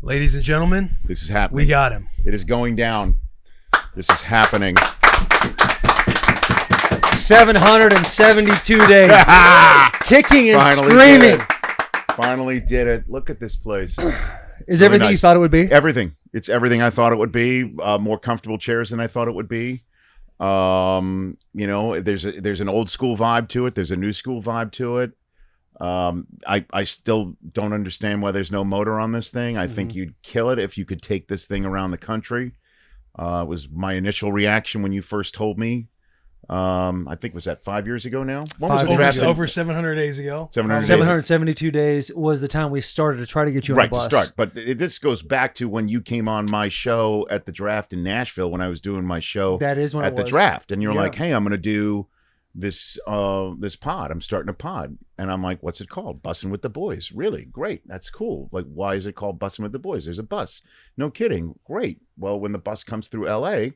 Ladies and gentlemen, This is happening. we got him. It is going down. This is happening. 772 days. Kicking and Finally screaming. did it. Finally did it. Look at this place. Is Really everything you nice. thought it would be? Everything. It's everything I thought it would be. More comfortable chairs than I thought it would be. You know, there's an old school vibe to it. There's a new school vibe to it. I still don't understand why there's no motor on this thing. I think you'd kill it if you could take this thing around the country. Was my initial reaction when you first told me. I think was that 5 years ago now? When was it drafted? Over 700 days ago. 700 days. 772 days was the time we started to try to get you on Right, the bus. to start. But this goes back to when you came on my show at the draft in Nashville when I was doing my show That is when at it the was. draft. And you're Yeah. like, hey, I'm going to do this pod. I'm starting a pod. And I'm like, what's it called? Bussin' With The Boys. Really? Great. That's cool. Like, why is it called Bussin' With The Boys? There's a bus. No kidding. Great. Well, when the bus comes through L.A.,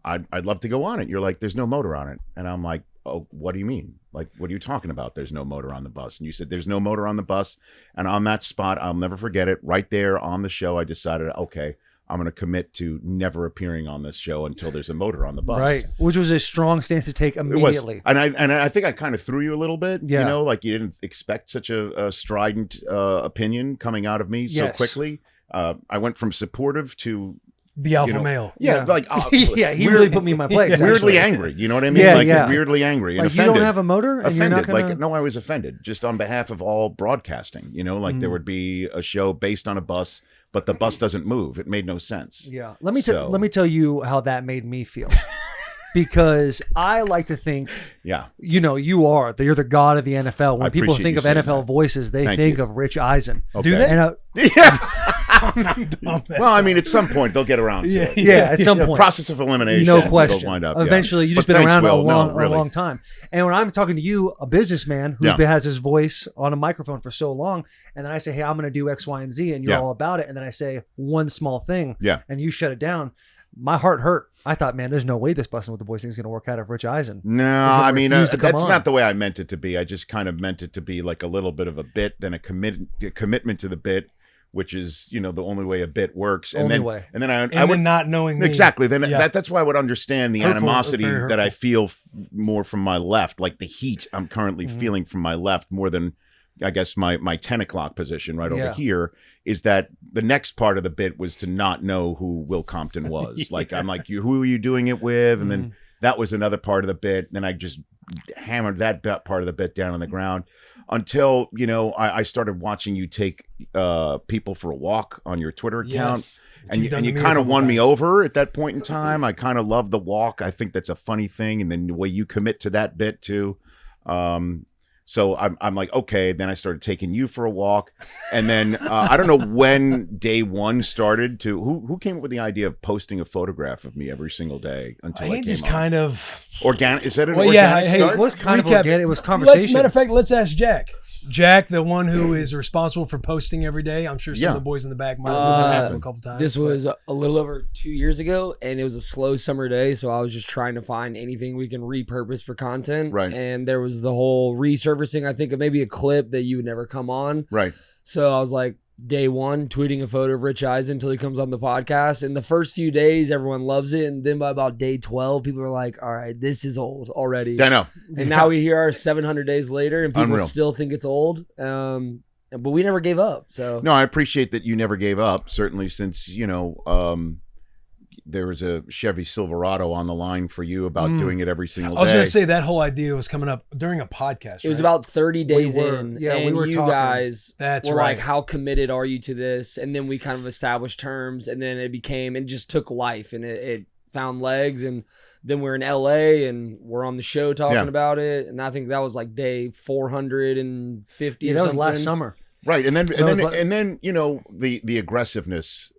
I'd love to go on it. You're like, there's no motor on it. And I'm like, oh, what do you mean? Like, what are you talking about? There's no motor on the bus. And you said, there's no motor on the bus. And on that spot, I'll never forget it. Right there on the show, I decided, okay, I'm going to commit to never appearing on this show until there's a motor on the bus. Right, which was a strong stance to take It was. immediately. And I think I kind of threw you a little bit. Yeah. You know, like you didn't expect such a strident opinion coming out of me so Yes. quickly. I went from supportive to The alpha You know, male. yeah, like yeah, he really put me in my place. weirdly actually. angry. You know what I mean? Yeah, like yeah. weirdly angry and Like you offended. don't have a motor, and you're not Offended. gonna. Like no, I was offended just on behalf of all broadcasting. You know, like there would be a show based on a bus, but the bus doesn't move. It made no sense. Yeah, let me So- let me tell you how that made me feel. Because I like to think, Yeah. you're the god of the NFL. When I people appreciate think you of saying NFL that. voices, they Thank think you. of Rich Eisen. Okay. Do they? And Yeah. Well, I mean, at some point they'll get around to it. yeah, at some point, Process of elimination. no they'll question. Wind up, yeah. Eventually, you've But just been thanks, around Will. a No, long, really. a long time. And when I'm talking to you, a businessman who Yeah. has his voice on a microphone for so long, and then I say, "Hey, I'm going to do X, Y, and Z," and you're Yeah. all about it, and then I say one small thing, Yeah. and you shut it down. My heart hurt. I thought, man, there's no way this Bussin' With The Boys thing is going to work out of Rich Eisen. No, gonna I mean, refuse to come that's on. not the way I meant it to be. I just kind of meant it to be like a little bit of a bit, then a commitment to the bit, which is, you know, the only way a bit works. And Only then, way. And then I And would then not knowing me. exactly. Then Yeah. that's why I would understand the Hurtful, animosity very that I hurtful. feel more from my left, like the heat I'm currently feeling from my left more than, I guess, my 10 o'clock position right over Yeah. here is that the next part of the bit was to not know who Will Compton was. Like, I'm like, who are you doing it with? And then that was another part of the bit. Then I just hammered that part of the bit down on the ground until, you know, I started watching you take people for a walk on your Twitter account. Yes. And You've you, done to me a kind of couple won me times. over at that point in time. I kind of love the walk. I think that's a funny thing. And then the way you commit to that bit too. So I'm like, okay. Then I started taking you for a walk. And then I don't know when day one started to, who came up with the idea of posting a photograph of me every single day until He it came just on? kind of. Organic? Is that an Well, yeah, organic hey, start? It was kind of Recap. organic. It was conversation. Matter of fact, let's ask Jack. Jack, the one who is responsible for posting every day. I'm sure some Yeah. of the boys in the back might have happened a couple times. This was a little over 2 years ago, and it was a slow summer day, so I was just trying to find anything we can repurpose for content. Right. And there was the whole resurfacing, I think, of maybe a clip that you would never come on. Right. So I was like, day one, tweeting a photo of Rich Eisen until he comes on the podcast. And the first few days, everyone loves it. And then by about day 12, people are like, all right, this is old already. I know. And now we hear our 700 days later, and people Unreal. still think it's old. But we never gave up. So No, I appreciate that you never gave up. Certainly, since you know there was a Chevy Silverado on the line for you about doing it every single day. I was going to say that whole idea was coming up during a podcast. it was right? about 30 days were- in. yeah, we and were you talking. guys That's were right. like, how committed are you to this? And then we kind of established terms, and then it just took life, and it found legs. And then we're in LA, and we're on the show talking Yeah. about it. And I think that was like day 450 Yeah, or that was something. last summer. Right, and then was like- and then you know the aggressiveness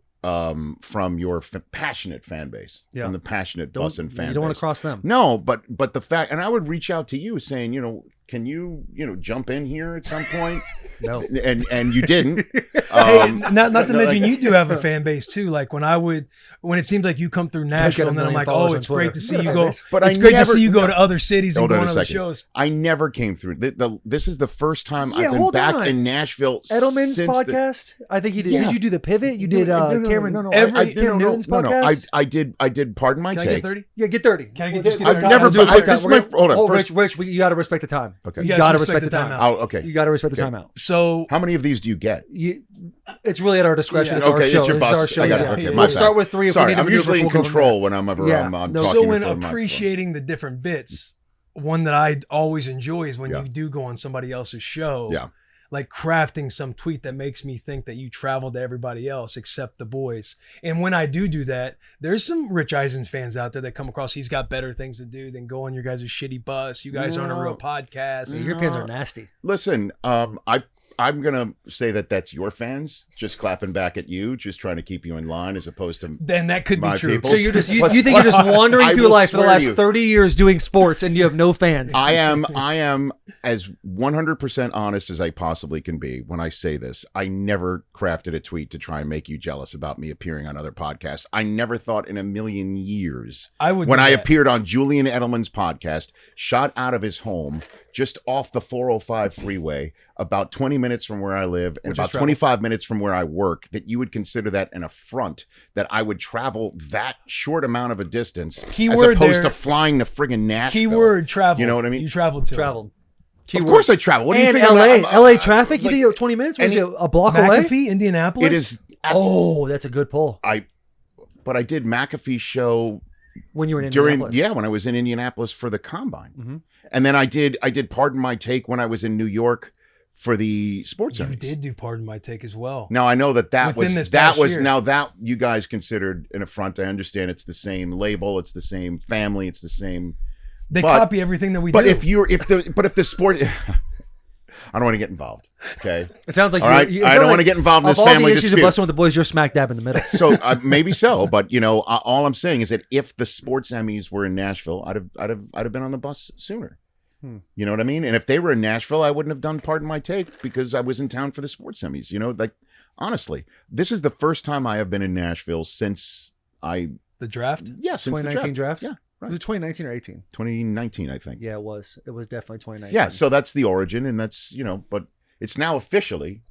from your passionate fan base, Yeah. from the passionate Bussin' fan You don't want base. to cross them. No, but the fact, and I would reach out to you saying, you know, can you jump in here at some point? No. And you didn't. Hey, not to mention you do have a fan base too. Like when it seems like you come through Nashville, and then I'm like, oh, it's great to see you go. But it's great to see you go to other cities and Hold go on on a other second. shows. I never came through. This is the first time Yeah, I've been hold back on. in Nashville. Edelman's since podcast. I think he did. Yeah. Did you do the pivot? You did Cameron. No. Cam Newton's podcast. I did. Pardon my Can I take. get 30? Yeah, get 30. Can I get We'll just do- get I've 30? never. I'll do a quick This is time. my. We're Hold on. Oh, First, Rich, you got to respect the time. okay. You You gotta got to respect respect the the time. timeout. Oh, okay. You got to respect the Okay. timeout. So How many of these do you get? It's really at our discretion. Yeah. It's our Okay, show. it's your This is our boss. show. I got it. Yeah. Okay, Yeah. my We'll bad. start with 3 if Sorry, we need to I'm maneuver usually in before going control whenever Yeah. I'm No, talking. So in when front of the microphone. appreciating the different bits, one that I always enjoy is when Yeah. you do go on somebody else's show. Yeah. Like crafting some tweet that makes me think that you traveled to everybody else except the boys. And when I do that, there's some Rich Eisen fans out there that come across. He's got better things to do than go on your guys' shitty bus. You guys aren't a real podcast. Yeah, your fans are nasty. Listen, I'm gonna say that's your fans just clapping back at you, just trying to keep you in line, as opposed to. Then that could be My true. people. So you're just you Plus- think you're just wandering I through will life for the swear to last you. 30 years doing sports and you have no fans. I am as 100% honest as I possibly can be when I say this. I never crafted a tweet to try and make you jealous about me appearing on other podcasts. I never thought in a million years I would when do I that. appeared on Julian Edelman's podcast, shot out of his home just off the 405 freeway, about 20 minutes from where I live and Which is about travel. 25 minutes from where I work, that you would consider that an affront that I would travel that short amount of a distance Keyword as opposed there. to flying to friggin' Nashville. Keyword travel. You know what I mean? You traveled to. traveled. Of course I travel. What do you And think? LA traffic, like, you think 20 minutes? Was any- it a block away? McAfee, Indianapolis. It is. Oh, that's a good pull. But I did McAfee's show When you were in during Indianapolis. when I was in Indianapolis for the combine, Mhm. and then I did Pardon My Take when I was in New York for the sports. You Emmys. did do Pardon My Take as well. Now I know that Within this past year. now that you guys considered an affront. I understand it's the same label, it's the same family, it's the same. They but- copy everything that we But do. if the sport, I don't want to get involved. Okay, It sounds like all right. I don't want to get involved in this of all family the issues dispute. of Bussin' With The Boys, you're smack dab in the middle. So maybe so, but all I'm saying is that if the sports Emmys were in Nashville, I'd have been on the bus sooner. You know what I mean? And if they were in Nashville, I wouldn't have done Pardon My Take because I was in town for the sports Emmys. Like honestly, this is the first time I have been in Nashville since the draft. since the 2019 draft? Yeah, right. Was it 2019 or 18? 2019, I think. Yeah, it was. It was definitely 2019. Yeah, so that's the origin, and that's but it's now officially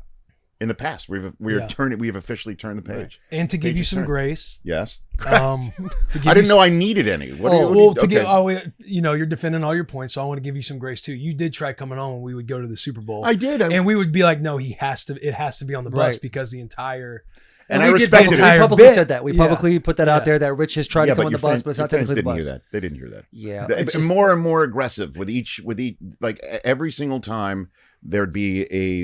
in the past. We have officially turned the page. And to give Page you is some turned. grace, Yes. to give I didn't you know I needed any. What do you, Well, to okay. give, you're defending all your points, so I want to give you some grace too. You did try coming on when we would go to the Super Bowl, I did. and we would be like, no, it has to be on the bus Right. because the entire. And we I did respected publicly, it. we publicly bit. said that. We Yeah. publicly put that out there that Rich has tried to come on the your bus, fans- but it's your not fans technically the didn't bus. hear that. They didn't hear that. Yeah. It's It's just, more and more aggressive with each like every single time there'd be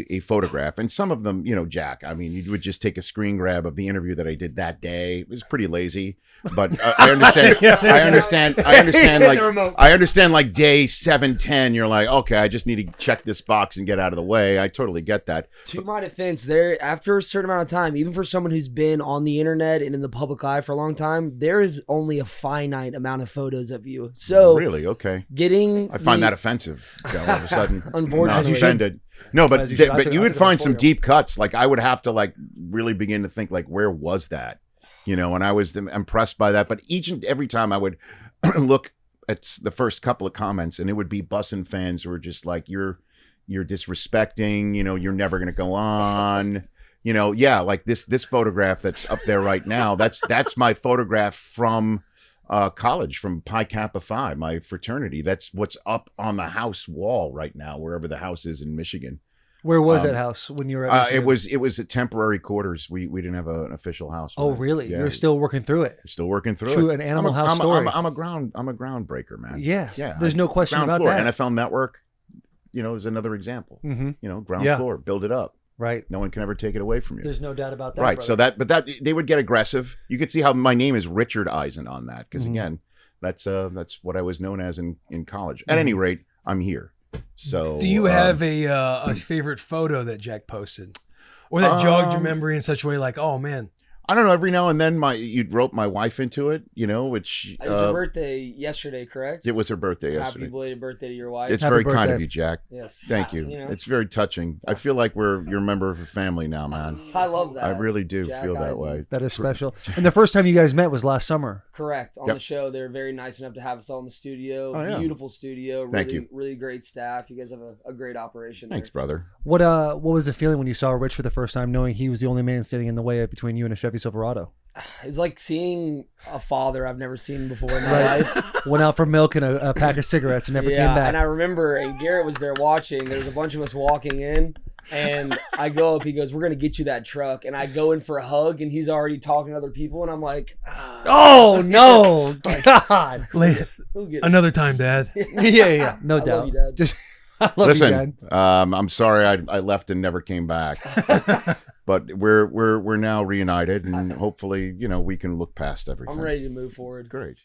a photograph, and some of them, Jack. I mean, you would just take a screen grab of the interview that I did that day. It was pretty lazy, but I understand. I understand. I understand. Like day 7-10, you're like, okay, I just need to check this box and get out of the way. I totally get that. To my defense, there after a certain amount of time, even for someone who's been on the internet and in the public eye for a long time, there is only a finite amount of photos of you. So Really, okay. getting I find that offensive. All of a sudden, Unfortunately. I'm offended. No, but As you should. I but took- you I would took it on find some 4-year-old. deep cuts. Like I would have to like really begin to think like, where was that? And I was impressed by that. But each and every time I would look at the first couple of comments, and it would be Bussin' fans who were just like, you're disrespecting. You're never gonna go on. Like this photograph that's up there right now. That's my photograph from college, from Pi Kappa Phi, my fraternity. That's what's up on the house wall right now, wherever the house is in Michigan. where was that house when you were at Michigan? It was at temporary quarters. We didn't have an official house. Oh, really? Yeah. You're still working through it. Still working through True, it. an Animal I'm a- House I'm a- story. I'm a groundbreaker, man. Yeah. Yeah. There's no question Ground about floor. that. NFL Network, is another example. Mm-hmm. Ground Yeah. floor, build it up. Right. No one can ever take it away from you. There's no doubt about that. Right. brother. So that they would get aggressive. You could see how my name is Richard Eisen on that because Mhm. again, that's what I was known as in college. At any rate, I'm here. So Do you have a favorite photo that Jack posted, or that jogged your memory in such a way like, oh man, I don't know. Every now and then, you'd rope my wife into it, which It was your birthday yesterday, correct? it was her birthday Happy yesterday. belated birthday to your wife. It's Happy very kind birthday. of you, Jack. Yes. Thank you. It's very touching. I feel like you're a member of a family now, man. I love that. I really do Jack feel that Eisen. way. That is special. And the first time you guys met was last summer. Correct. On Yep. the show, they were very nice enough to have us all in the studio. Oh, yeah. Beautiful studio. Really, Thank you. really great staff. You guys have a great operation there. Thanks, brother. What was the feeling when you saw Rich for the first time, knowing he was the only man standing in the way between you and a Chevy Silverado? It's like seeing a father I've never seen before in my life. Went out for milk and a pack of cigarettes and never came back. And I remember, and Garrett was there watching. There was a bunch of us walking in, and I go up. He goes, "We're gonna get you that truck." And I go in for a hug, and he's already talking to other people, and I'm like, Oh no, God! "Who get it?" Another time, Dad. Yeah, no I doubt. love you, Dad. Just I love Listen, you, Dad. I'm sorry I left and never came back, but we're now reunited, and hopefully, we can look past everything. I'm ready to move forward. Great.